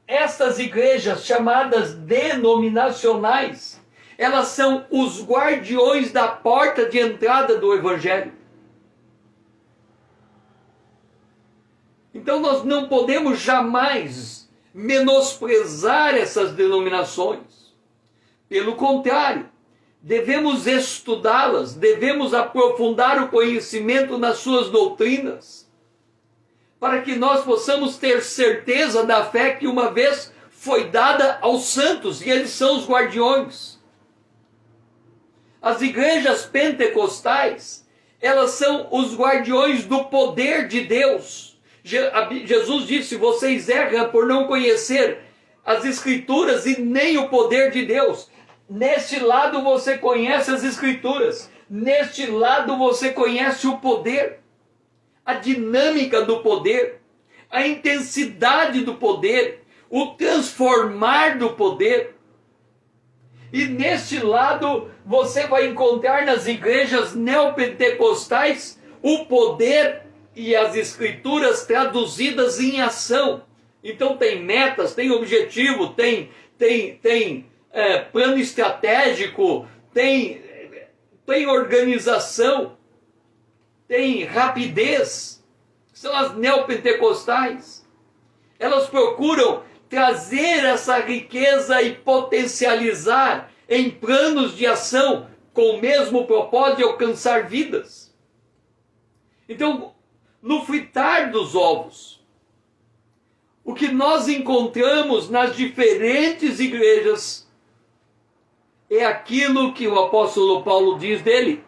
essas igrejas chamadas denominacionais, elas são os guardiões da porta de entrada do Evangelho. Então nós não podemos jamais menosprezar essas denominações. Pelo contrário, devemos estudá-las, devemos aprofundar o conhecimento nas suas doutrinas, para que nós possamos ter certeza da fé que uma vez foi dada aos santos, e eles são os guardiões. As igrejas pentecostais, elas são os guardiões do poder de Deus. Jesus disse: vocês erram por não conhecer as Escrituras e nem o poder de Deus. Neste lado você conhece as Escrituras, neste lado você conhece o poder, a dinâmica do poder, a intensidade do poder, o transformar do poder. E neste lado você vai encontrar nas igrejas neopentecostais o poder e as Escrituras traduzidas em ação. Então tem metas, tem objetivo, tem plano estratégico, tem organização, tem rapidez. São as neopentecostais. Elas procuram trazer essa riqueza e potencializar em planos de ação com o mesmo propósito de alcançar vidas. Então, no fritar dos ovos, o que nós encontramos nas diferentes igrejas é aquilo que o apóstolo Paulo diz dele,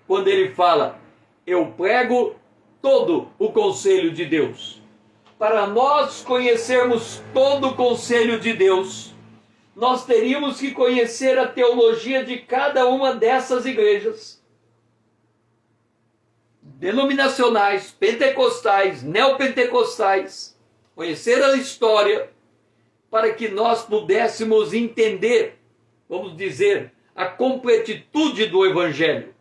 quando ele fala: eu prego todo o conselho de Deus. Para nós conhecermos todo o conselho de Deus, nós teríamos que conhecer a teologia de cada uma dessas igrejas. denominacionais, pentecostais, neopentecostais, conhecer a história, para que nós pudéssemos entender, vamos dizer, a completitude do Evangelho,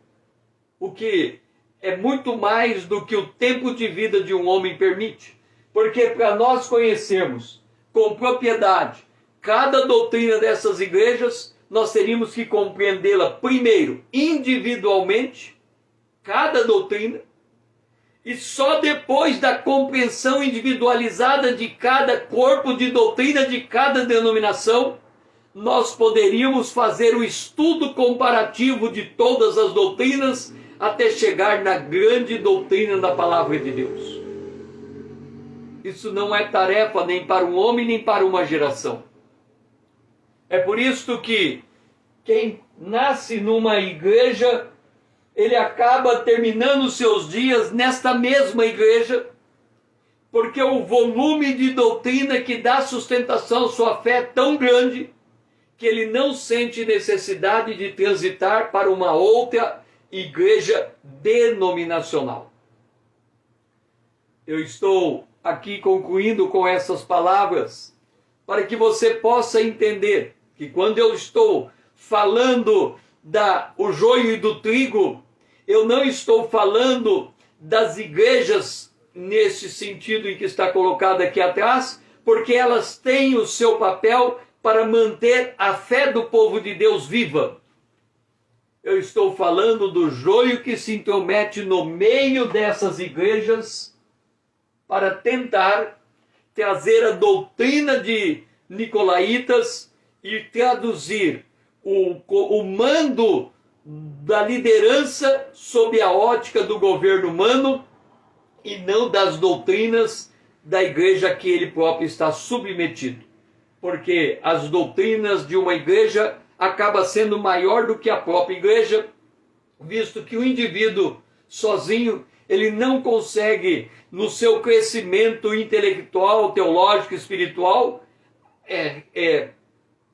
o que é muito mais do que o tempo de vida de um homem permite, porque para nós conhecermos com propriedade cada doutrina dessas igrejas, nós teríamos que compreendê-la primeiro individualmente, cada doutrina, e só depois da compreensão individualizada de cada corpo de doutrina de cada denominação, nós poderíamos fazer o estudo comparativo de todas as doutrinas até chegar na grande doutrina da palavra de Deus. Isso não é tarefa nem para um homem nem para uma geração. É por isso que quem nasce numa igreja, ele acaba terminando seus dias nesta mesma igreja, porque o volume de doutrina que dá sustentação à sua fé é tão grande que ele não sente necessidade de transitar para uma outra igreja denominacional. Eu estou aqui concluindo com essas palavras para que você possa entender que quando eu estou falando o joio e do trigo, eu não estou falando das igrejas nesse sentido em que está colocado aqui atrás, porque elas têm o seu papel para manter a fé do povo de Deus viva. Eu estou falando do joio que se intromete no meio dessas igrejas para tentar trazer a doutrina de nicolaítas e traduzir o mando da liderança sob a ótica do governo humano e não das doutrinas da igreja a que ele próprio está submetido. Porque as doutrinas de uma igreja acabam sendo maior do que a própria igreja, visto que o indivíduo sozinho, ele não consegue, no seu crescimento intelectual, teológico, espiritual,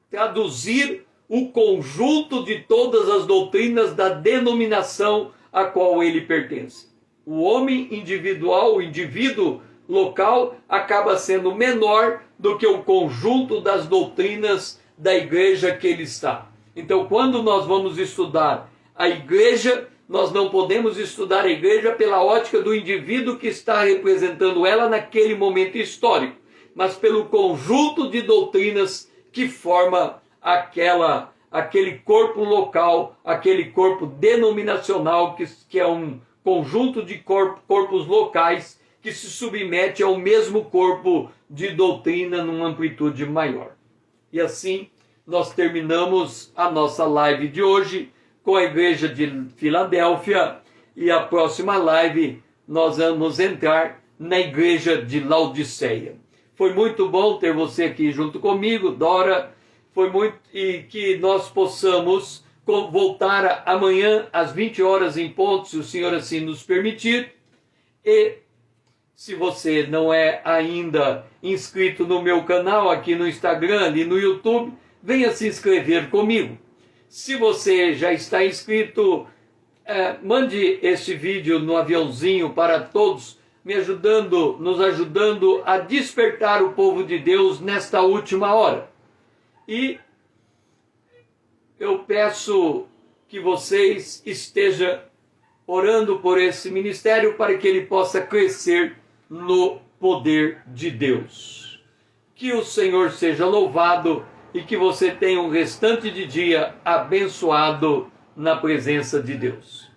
traduzir o conjunto de todas as doutrinas da denominação a qual ele pertence. O homem individual, o indivíduo local, acaba sendo menor do que o conjunto das doutrinas da igreja que ele está. Então, quando nós vamos estudar a igreja, nós não podemos estudar a igreja pela ótica do indivíduo que está representando ela naquele momento histórico, mas pelo conjunto de doutrinas que forma aquele corpo local, aquele corpo denominacional, que é um conjunto de corpos locais que se submete ao mesmo corpo de doutrina numa amplitude maior. E assim nós terminamos a nossa live de hoje com a igreja de Filadélfia, e a próxima live nós vamos entrar na igreja de Laodiceia. Foi muito bom ter você aqui junto comigo, Dora. Foi muito, e que nós possamos voltar amanhã às 20 horas em ponto, se o Senhor assim nos permitir. E se você não é ainda inscrito no meu canal aqui no Instagram e no YouTube, venha se inscrever comigo. Se você já está inscrito, mande este vídeo no aviãozinho para todos, nos ajudando a despertar o povo de Deus nesta última hora. E eu peço que vocês estejam orando por esse ministério para que ele possa crescer no poder de Deus. Que o Senhor seja louvado e que você tenha um restante de dia abençoado na presença de Deus.